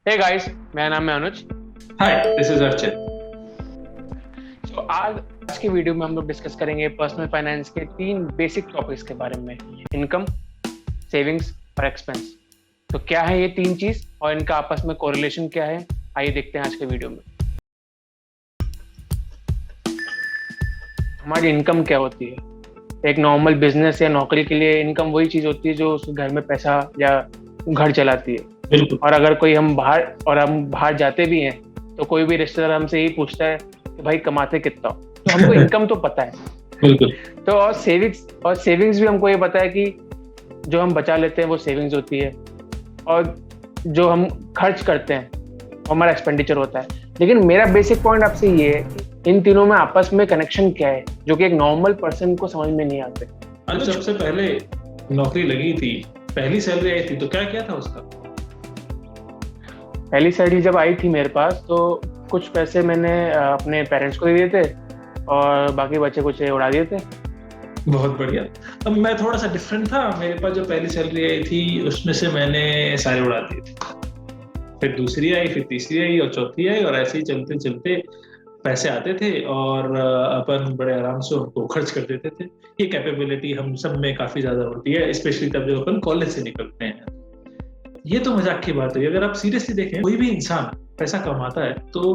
Hey guys, मेरा नाम है अनुज। हाय, दिस इज अर्चित। आज की वीडियो में हम लोग डिस्कस करेंगे पर्सनल फाइनेंस के तीन बेसिक टॉपिक्स के बारे में। इनकम, सेविंग्स और एक्सपेंस। तो क्या है ये तीन चीज और इनका आपस में कोरिलेशन क्या है, आइए देखते हैं आज के वीडियो में। हमारी इनकम क्या होती है? एक नॉर्मल बिजनेस या नौकरी के लिए इनकम वही चीज होती है जो उस घर में पैसा या घर चलाती है। बिल्कुल। और अगर कोई हम बाहर जाते भी हैं तो कोई भी रिश्तेदार हमसे यही पूछता है कि भाई कमाते कितना हो? तो हमको इनकम तो पता है। बिल्कुल। तो और सेविंग्स भी हमको ये पता है कि जो हम बचा लेते हैं वो सेविंग्स होती है, और जो हम खर्च करते हैं वो हमारा एक्सपेंडिचर होता है। लेकिन मेरा बेसिक पॉइंट आपसे ये है कि इन तीनों में आपस में कनेक्शन क्या है, जो कि एक नॉर्मल पर्सन को समझ में नहीं आते। आज सबसे पहले नौकरी लगी थी, पहली सैलरी आई थी तो क्या क्या था उसका? पहली सैलरी जब आई थी मेरे पास तो कुछ पैसे मैंने अपने पेरेंट्स को दे दिए थे और बाकी बचे कुछ उड़ा दिए थे। बहुत बढ़िया। अब मैं थोड़ा सा डिफरेंट था। मेरे पास जो पहली सैलरी आई थी उसमें से मैंने सारे उड़ा दिए थे। फिर दूसरी आई, फिर तीसरी आई और चौथी आई, और ऐसे ही चलते चलते पैसे आते थे और अपन बड़े आराम से उनको खर्च कर देते थे। ये कैपेबिलिटी हम सब में काफी ज्यादा होती है, स्पेशली तब जब अपन कॉलेज से निकलते हैं। ये तो मजाक की बात है। अगर आप सीरियसली देखें, कोई भी इंसान पैसा कमाता है तो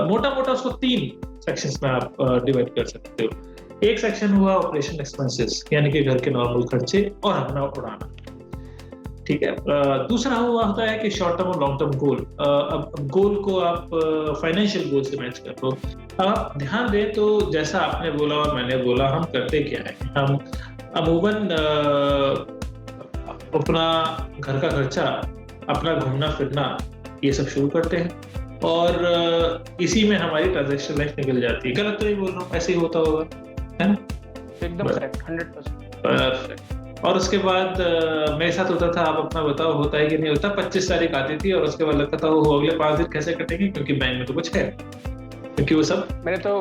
मोटा मोटा उसको तीन सेक्शंस में आप डिवाइड कर सकते हो। एक सेक्शन हुआ ऑपरेशन एक्सपेंसेस, यानी कि घर के नॉर्मल खर्चे और अपना उड़ाना। ठीक है। दूसरा हुआ होता है कि शॉर्ट टर्म और लॉन्ग टर्म गोल। अब गोल को आप फाइनेंशियल गोल से मैच कर लो। अब आप ध्यान दें तो जैसा आपने बोला और मैंने बोला, हम करते क्या है, हम अमूमन अपना घर का खर्चा, अपना घूमना फिरना, ये सब शुरू करते हैं और इसी में हमारी ट्रांजैक्शन लाइफ निकल जाती है। गलत तो नहीं बोल रहा हूँ, ऐसे ही होता होगा, है ना? एकदम करेक्ट, 100%। परफेक्ट। और उसके बाद मेरे साथ होता था, आप अपना बताओ, होता है कि नहीं होता? 25 तारीख आती थी और उसके बाद लगता था वो अगले 5 दिन कैसे कटेंगे, क्योंकि बैंक में तो कुछ है, क्योंकि वो सब मेरे तो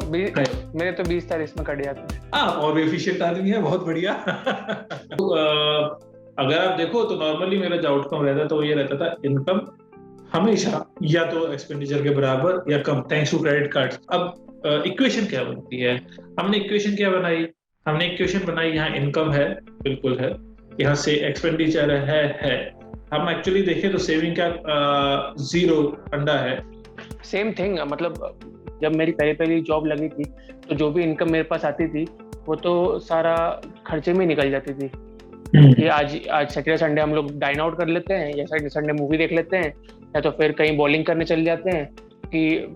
20 तारीख में कट जाते हैं। आप और भी एफिशिएंट आदमी है, बहुत बढ़िया। तो, अगर आप देखो तो नॉर्मली मेरा जो आउटकम रहता था वो ये रहता था, इनकम हमेशा या तो एक्सपेंडिचर के बराबर या कम, थैंक्स टू क्रेडिट कार्ड। अब इक्वेशन क्या बनती है? हमने इक्वेशन क्या बनाई? हमने इक्वेशन बनाई, यहाँ इनकम है, बिल्कुल है, यहाँ से एक्सपेंडिचर है। हम एक्चुअली देखें तो सेविंग क्या जीरो अंडा है। सेम थिंग, मतलब जब मेरी पहली जॉब लगी थी तो जो भी इनकम मेरे पास आती थी वो तो सारा खर्चे में निकल जाती थी। कि आज सैटरडे संडे हम लोग डाइन आउट कर लेते हैं, या सैटरडे संडे मूवी देख लेते हैं, या तो फिर कहीं बॉलिंग करने चले जाते हैं। कि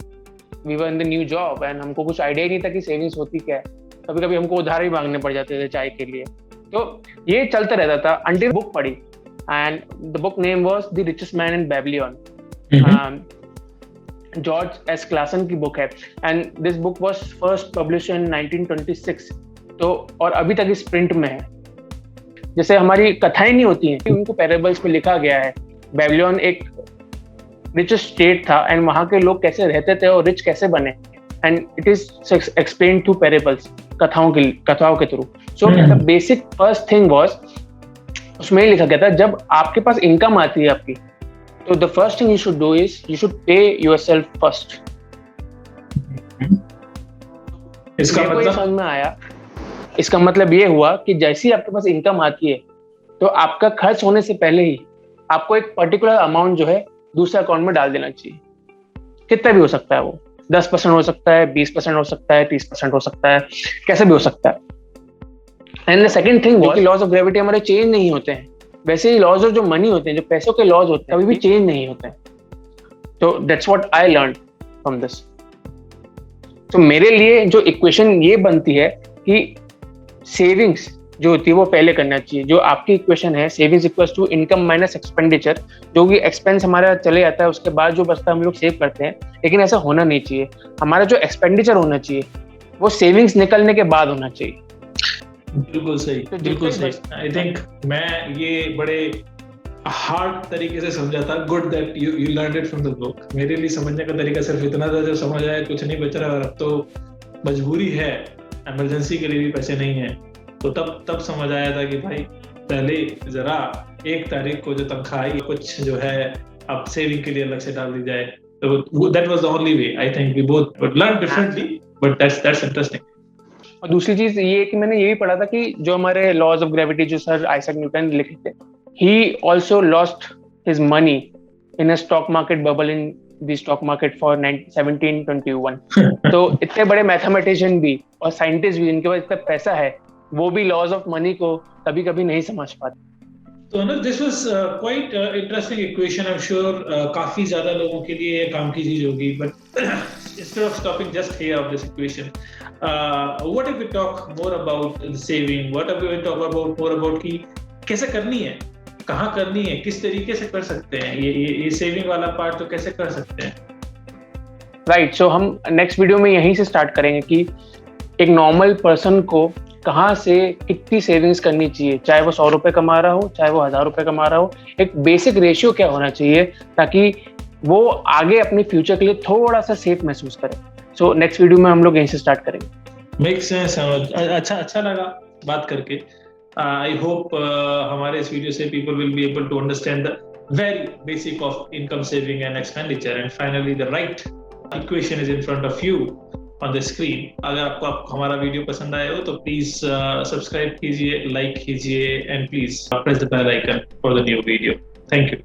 we were in the new job and हमको कुछ आइडिया ही नहीं था कि सेविंग्स होती क्या है। कभी कभी हमको उधार भी मांगने पड़ जाते थे चाय के लिए। तो ये चलता रहता था अंटिल बुक पढ़ी, and the book name was the richest man in Babylon. George S Klaasen की बुक है, and this book was first publish in 1926। तो और अभी तक इस प्रिंट में है। जैसे हमारी कथाएं नहीं होती हैं, उनको पैराबल्स में लिखा गया है। बेबीलोन एक रिचेस्ट स्टेट था एंड वहां के लोग कैसे रहते थे और रिच कैसे बने, and it is explained through parables, कथाओं के through. So the basic first thing was, उसमें लिखा गया था जब आपके पास इनकम आती है आपकी, तो the first thing you should do is you should pay yourself first. इसका मतलब समझ में आया? इसका मतलब ये हुआ कि जैसे ही आपके पास इनकम आती है तो आपका खर्च होने से पहले ही आपको एक पर्टिकुलर अमाउंट जो है दूसरे अकाउंट में डाल देना चाहिए। कितना भी हो सकता है वो, 10% हो सकता है, 20% हो सकता है, 30% हो सकता है, कैसे भी हो सकता है। And the second thing was, laws of gravity हमारे चेंज नहीं होते हैं। वैसे ही लॉज ऑफ जो मनी होते हैं, जो पैसों के लॉज होते हैं, कभी भी चेंज नहीं होते हैं। तो that's what I learn from this. तो मेरे लिए जो इक्वेशन ये बनती है कि सेविंग्स जो होती है वो पहले करना चाहिए। जो आपकी इक्वेशन है, savings equals to income minus expenditure, जो कि एक्सपेंस हमारा चले जाता है, उसके बाद जो बचता है हम लोग सेव करते हैं। लेकिन ऐसा होना नहीं चाहिए। हमारा जो एक्सपेंडिचर होना चाहिए वो सेविंग्स निकलने के बाद होना चाहिए। बिल्कुल सही, बिल्कुल सही। आई थिंक मैं ये बड़े हार्ड तरीके से समझा था। Good that you learned it from the book. मेरे लिए समझने का तरीका सिर्फ इतना था, जब समझ आया कुछ नहीं बच रहा और अब तो मजबूरी है, इमरजेंसी के लिए भी पैसे नहीं है, तो तब समझ आया था कि भाई पहले जरा 1 तारीख को जो तनख्वाह आई, कुछ जो है अब सेविंग के लिए अलग से डाल दी जाए, तो that was the only way. I think we both learn differently, but that's interesting. और दूसरी चीज ये है कि मैंने ये भी पढ़ा था कि जो हमारे लॉज ऑफ ग्रेविटी जो सर आइजैक न्यूटन ने लिखे थे, he also lost his money in a stock market bubble in the stock market for 1721। तो इतने बड़े मैथमेटिशियन भी और साइंटिस्ट भी जिनके पास इतना पैसा है, वो भी लॉज ऑफ मनी को कभी कभी नहीं समझ पाते। तो Anuj, this was quite interesting equation. I am sure काफी ज्यादा लोगों के लिए काम की चीज होगी, but instead of stopping just here of this equation, what if we talk more about the saving? What if we talk about more about कि कैसे करनी है, कहाँ करनी है, किस तरीके से कर सकते हैं ये सेविंग वाला पार्ट, तो कैसे कर सकते हैं? राइट, सो हम नेक्स्ट वीडियो में यहीं से स्टार्ट करेंगे कि एक नॉर्मल पर्सन को कहाँ से कितनी सेविंग्स करनी चाहिए, चाहे वो 100 रुपए कमा रहा हो, चाहे वो 1000 रुपए कमा रहा हो, एक बेसिक रेशियो क्या होना चाहिए ताकि वो आगे अपने फ्यूचर के लिए थोड़ा सा सेफ महसूस करे। सो नेक्स्ट वीडियो में हम लोग यहीं से स्टार्ट करेंगे। Make sense. अच्छा लगा बात करके। आई होप हमारे इस वीडियो से people will be able to understand the very basic of income, saving and expenditure, and finally the right equation is in front of you on the screen. अगर आपको हमारा वीडियो पसंद आया हो तो प्लीज सब्सक्राइब कीजिए, like कीजिए, and please press the bell icon for the new video. Thank you.